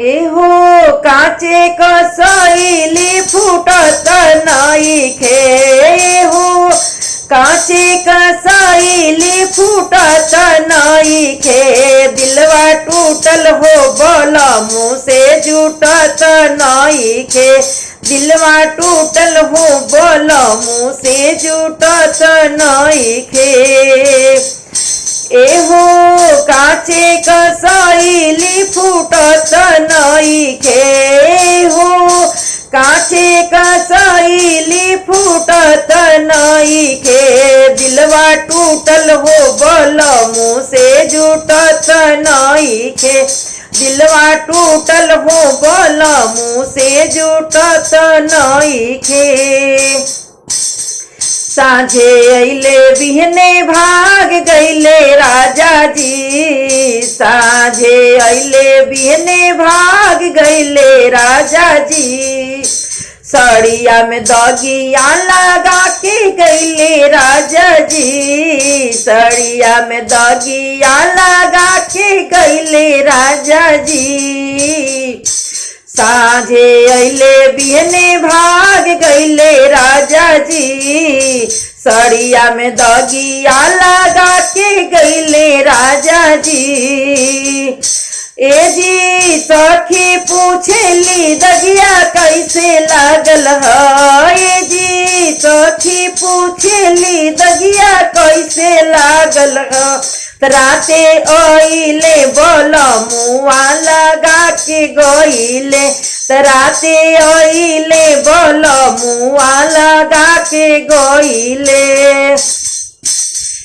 एहो काचे कसैली फुटत नइखे। एहो काचे कसैली फुटत नइखे। दिलवा टूटल हो बलमु से जुटत नइखे। दिलवा टूटल हो बलमु से जुटत नइखे। एहो काचे कसैली फुटत नइखे। एहो काचे कसैली फुटत नइखे। दिलवा टूटल हो बलमु से जुटत नइखे। दिलवा टूटल हो बलमु से जुटत नइखे। साँझे अइले बिहने भाग गइले राजा जी। साँझे अइले बिहने भाग गइले राजा जी। सड़िया में दगिया लगा के गइले राजा जी। सड़िया में दगिया लगा के गइले राजा जी। साँझे अइले बिहने भाग गइले राजा जी। सड़िया में दगिया लगा के गइले राजा जी। ए जी सखी पूछेली दगिया कैसे लागल है। ए जी सखी पूछेली दगिया कैसे लागल है। राते अइले बलमुआ लगा के गइले। राते अइले बलमुआ लगा के गइले।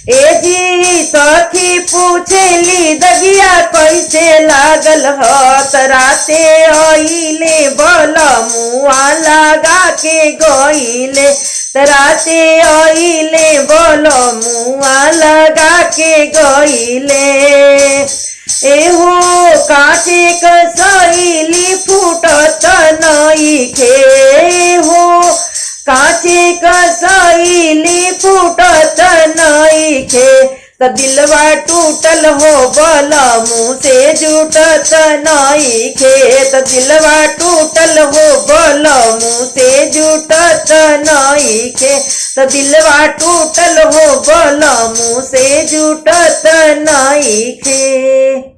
ए जी सखी पूछेली दगिया कैसे लागल ह। राते अइले बलमुआ लगा के गइले। राते अइले बलमुआ लगा के गइले। एहो काचे कसैली फुटत नइखे। एहो काचे कसैली फुटत नइखे। त दिलवा टूटल हो बलमु से जुटत नइखे। त दिलवा टूटल हो बलमु से जुटत नइखे। त दिलवा टूटल हो बलमु से जुटत नइखे।